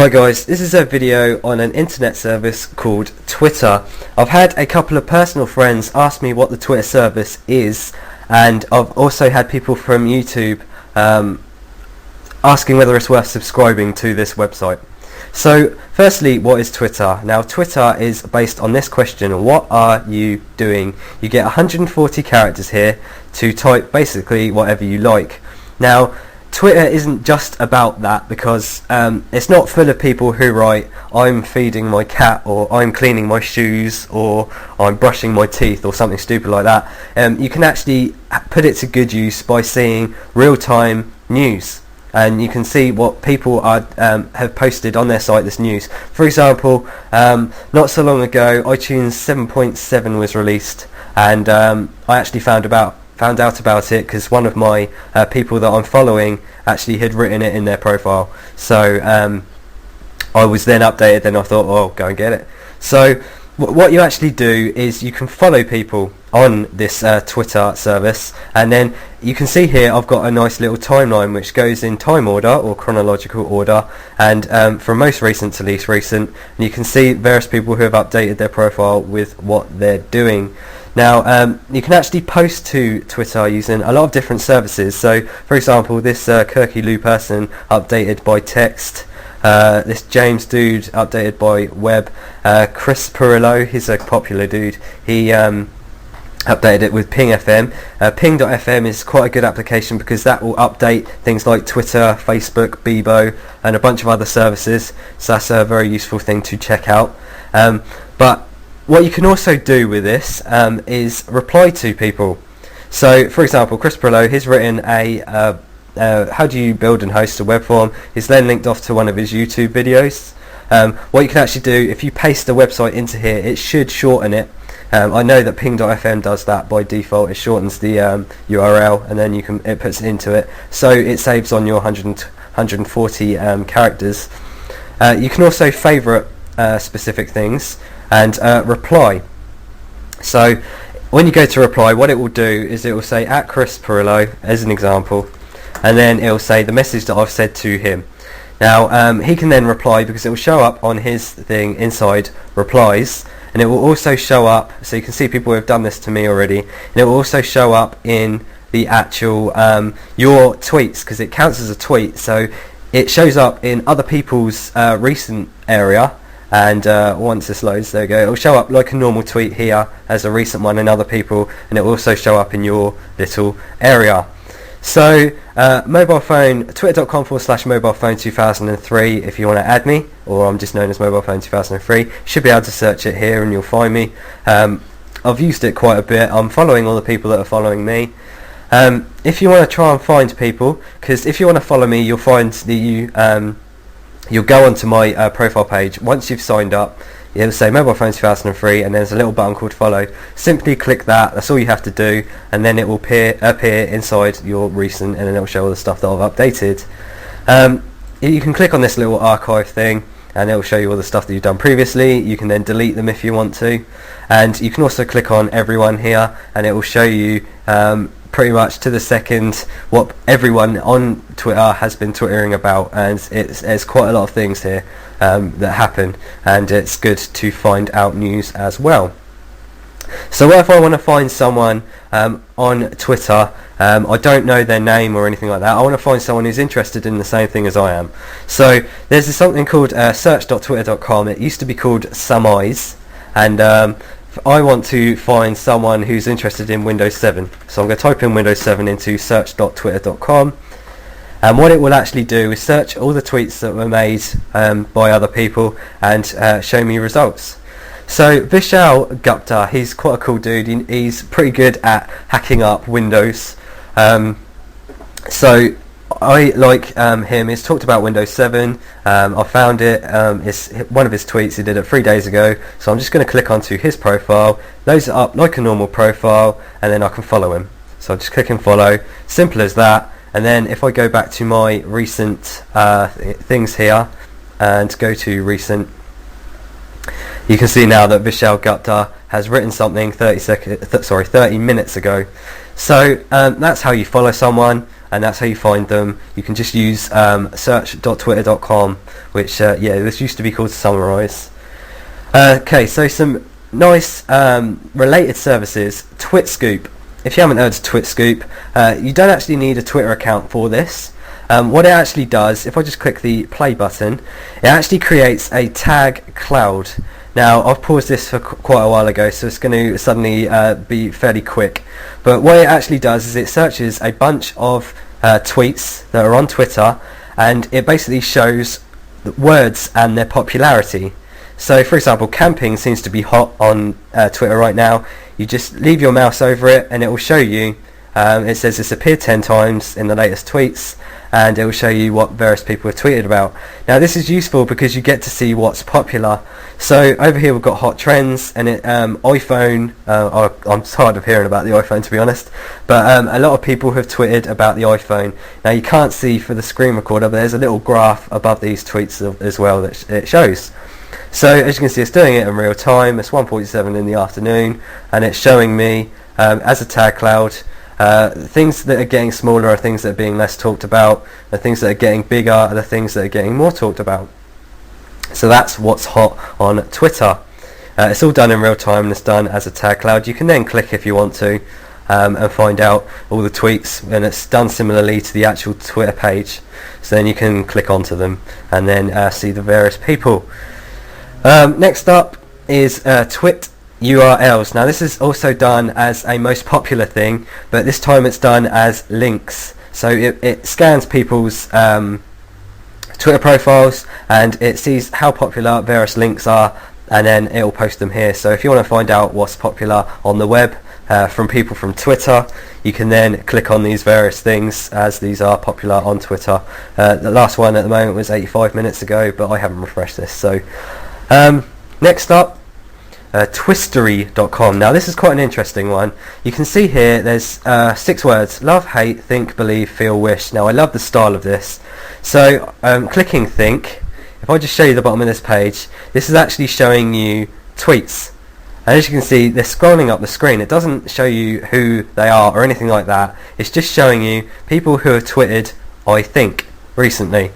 Hi guys, this is a video on an internet service called Twitter. I've had a couple of personal friends ask me what the Twitter service is, and I've also had people from YouTube asking whether it's worth subscribing to this website. So firstly, what is Twitter? Now Twitter is based on this question: what are you doing? You get 140 characters here to type basically whatever you like. Now Twitter isn't just about that, because it's not full of people who write "I'm feeding my cat" or "I'm cleaning my shoes" or "I'm brushing my teeth" or something stupid like that. You can actually put it to good use by seeing real-time news, and you can see what people are have posted on their site, this news. For example, not so long ago iTunes 7.7 was released, and I actually found out about it because one of my people that I'm following actually had written it in their profile. So I was then updated, then I thought, oh, I'll go and get it. So what you actually do is you can follow people on this Twitter service, and then you can see here I've got a nice little timeline which goes in time order or chronological order, and from most recent to least recent, and you can see various people who have updated their profile with what they're doing. Now you can actually post to Twitter using a lot of different services. So for example, this Kirky Lou person updated by text, this James dude updated by web, Chris Perillo, he's a popular dude, he updated it with Ping FM. Ping.fm is quite a good application because that will update things like Twitter, Facebook, Bebo and a bunch of other services, so that's a very useful thing to check out. But what you can also do with this is reply to people. So for example, Chris Perillo, he's written a how do you build and host a web form. He's then linked off to one of his YouTube videos. What you can actually do, if you paste the website into here, it should shorten it. I know that Ping.fm does that by default. It shortens the URL, and then it puts it into it, so it saves on your 140 characters. You can also favourite specific things and reply. So when you go to reply, what it will do is it will say at Chris Perillo as an example, and then it will say the message that I've said to him. Now he can then reply, because it will show up on his thing inside replies, and it will also show up, so you can see people who have done this to me already, and it will also show up in the actual your tweets, because it counts as a tweet, so it shows up in other people's recent area. And once this loads, there we go, it will show up like a normal tweet here as a recent one in other people, and it will also show up in your little area. So mobile phone, twitter.com/mobilephone2003 if you want to add me, or I'm just known as mobilephone2003. Should be able to search it here and you'll find me. I've used it quite a bit. I'm following all the people that are following me. If you want to try and find people, because if you want to follow me, you'll find that you'll go onto my profile page. Once you've signed up, it'll say Mobile Phone 2003, and there's a little button called follow. Simply click that, that's all you have to do, and then it will appear inside your recent, and then it will show all the stuff that I've updated. You can click on this little archive thing, and it will show you all the stuff that you've done previously. You can then delete them if you want to, and you can also click on everyone here, and it will show you pretty much to the second what everyone on Twitter has been twittering about, and there's quite a lot of things here that happen, and it's good to find out news as well. So if I want to find someone on Twitter, I don't know their name or anything like that, I want to find someone who's interested in the same thing as I am. So there's something called search.twitter.com. It used to be called Some Eyes, and I want to find someone who's interested in Windows 7. So I'm going to type in Windows 7 into search.twitter.com, and what it will actually do is search all the tweets that were made by other people and show me results. So Vishal Gupta, he's quite a cool dude. He's pretty good at hacking up Windows. So I like him. He's talked about Windows 7. I found it. It's one of his tweets. He did it 3 days ago. So I'm just going to click onto his profile, loads it up like a normal profile, and then I can follow him. So I'll just click and follow. Simple as that. And then if I go back to my recent things here and go to recent, you can see now that Vishal Gupta has written something 30 minutes ago. So that's how you follow someone. and that's how you find them. You can just use search.twitter.com, which this used to be called Summarize. Okay, so some nice related services. TwitScoop. If you haven't heard of TwitScoop, you don't actually need a Twitter account for this. What it actually does, if I just click the play button, it actually creates a tag cloud. Now, I've paused this for quite a while ago, so it's going to suddenly be fairly quick. But what it actually does is it searches a bunch of tweets that are on Twitter, and it basically shows the words and their popularity. So, for example, camping seems to be hot on Twitter right now. You just leave your mouse over it, and it will show you. It says it's appeared 10 times in the latest tweets, and it will show you what various people have tweeted about. Now, this is useful because you get to see what's popular. So over here we've got hot trends, and iPhone. I'm tired of hearing about the iPhone, to be honest, but a lot of people have tweeted about the iPhone. Now, you can't see for the screen recorder, but there's a little graph above these tweets as well that it shows. So as you can see, it's doing it in real time. It's 1:47 in the afternoon, and it's showing me as a tag cloud. Things that are getting smaller are things that are being less talked about. The things that are getting bigger are the things that are getting more talked about. So that's what's hot on Twitter. It's all done in real time, and it's done as a tag cloud. You can then click if you want to and find out all the tweets, and it's done similarly to the actual Twitter page. So then you can click onto them and then see the various people. Next up is Twit URLs. Now, this is also done as a most popular thing, but this time it's done as links. So it scans people's Twitter profiles, and it sees how popular various links are, and then it will post them here. So if you want to find out what's popular on the web from people from Twitter, you can then click on these various things, as these are popular on Twitter. The last one at the moment was 85 minutes ago, but I haven't refreshed this. So next up, twistery.com. Now, this is quite an interesting one. You can see here there's 6 words: love, hate, think, believe, feel, wish. Now, I love the style of this. So clicking think, if I just show you the bottom of this page, this is actually showing you tweets, and as you can see, they're scrolling up the screen. It doesn't show you who they are or anything like that. It's just showing you people who have tweeted I think recently.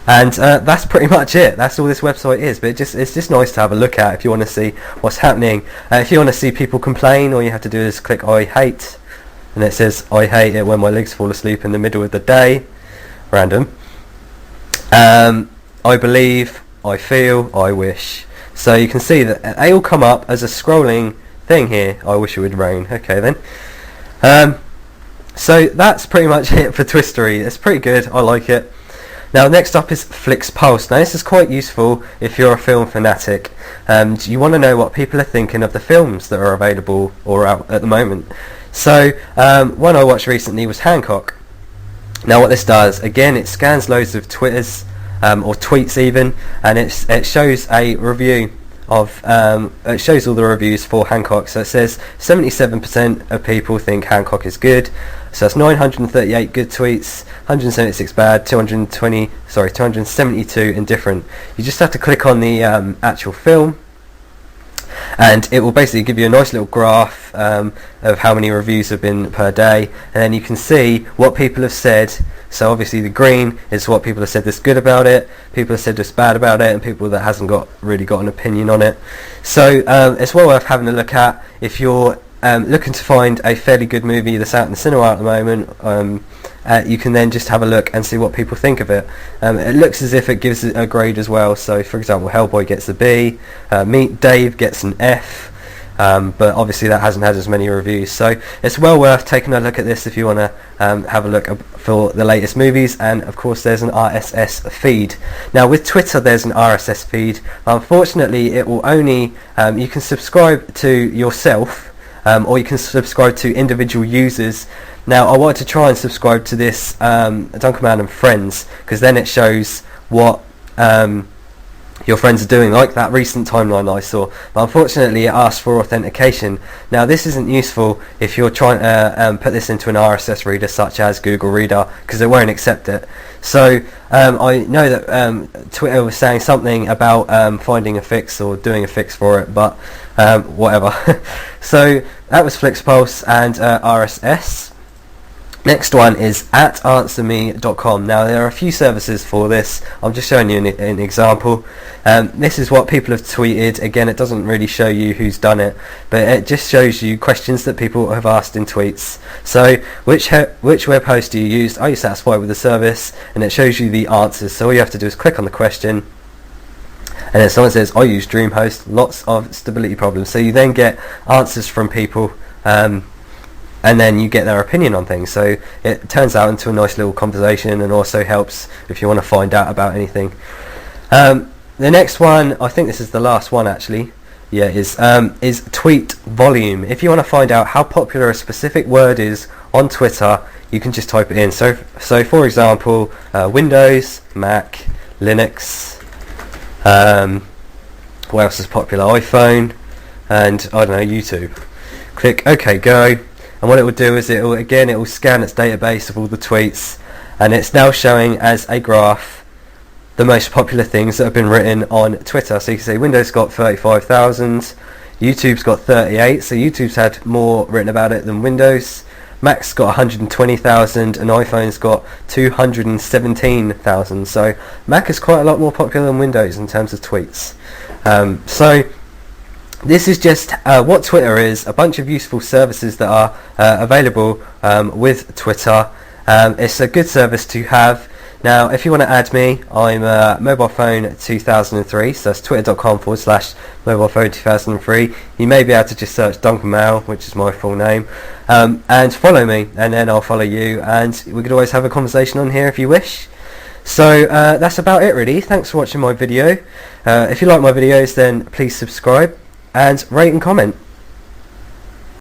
And that's pretty much it. That's all this website is. But it's just nice to have a look at if you want to see what's happening. If you want to see people complain, all you have to do is click I hate, and it says I hate it when my legs fall asleep in the middle of the day. Random. I believe, I feel, I wish. So you can see that they all come up as a scrolling thing here. I wish it would rain. Okay then. So that's pretty much it for Twistery. It's pretty good. I like it. Now, next up is FlixPulse. Now, this is quite useful if you're a film fanatic. You want to know what people are thinking of the films that are available or out at the moment. So, one I watched recently was Hancock. Now, what this does, again, it scans loads of Twitters, or tweets even, and it shows a review of, it shows all the reviews for Hancock. So it says 77% of people think Hancock is good. So that's 938 good tweets, 176 bad, 272 indifferent. You just have to click on the actual film, and it will basically give you a nice little graph of how many reviews have been per day, and then you can see what people have said. So obviously the green is what people have said that's good about it, people have said that's bad about it, and people that hasn't really got an opinion on it. So it's well worth having a look at if you're looking to find a fairly good movie that's out in the cinema at the moment. You can then just have a look and see what people think of it. It looks as if it gives it a grade as well. So for example, Hellboy gets a B, Meet Dave gets an F, but obviously that hasn't had as many reviews. So it's well worth taking a look at this if you want to have a look for the latest movies. And of course there's an RSS feed. Now with Twitter there's an RSS feed. Unfortunately it will only, you can subscribe to yourself, or you can subscribe to individual users. Now I wanted to try and subscribe to this Dunkerman and Friends, because then it shows what your friends are doing, like that recent timeline I saw. But unfortunately it asks for authentication. Now this isn't useful if you're trying to put this into an RSS reader such as Google Reader, because it won't accept it. So I know that Twitter was saying something about finding a fix or doing a fix for it, but whatever. So that was FlixPulse and RSS. Next one is at answerme.com. Now there are a few services for this. I'm just showing you an example. This is what people have tweeted. Again, it doesn't really show you who's done it, but it just shows you questions that people have asked in tweets. So which web host do you use? Are you satisfied with the service? And it shows you the answers. So all you have to do is click on the question, and then someone says, I use DreamHost, lots of stability problems. So you then get answers from people, and then you get their opinion on things. So it turns out into a nice little conversation, and also helps if you want to find out about anything. The next one, I think this is the last one actually, yeah, is tweet volume. If you want to find out how popular a specific word is on Twitter, you can just type it in. So for example, Windows, Mac, Linux, what else is popular? iPhone, and I don't know, YouTube. Click OK, go. And what it will do is it will scan its database of all the tweets, and it's now showing as a graph the most popular things that have been written on Twitter. So you can see Windows got 35,000, YouTube's got 38, so YouTube's had more written about it than Windows. Mac's got 120,000 and iPhone's got 217,000. So Mac is quite a lot more popular than Windows in terms of tweets. So this is just what Twitter is, a bunch of useful services that are available with Twitter. It's a good service to have. Now, if you want to add me, I'm mobile phone 2003, so that's twitter.com/mobile phone 2003. You may be able to just search Duncan Mail, which is my full name, and follow me, and then I'll follow you, and we could always have a conversation on here if you wish. So that's about it really. Thanks for watching my video. If you like my videos, then please subscribe and rate and comment.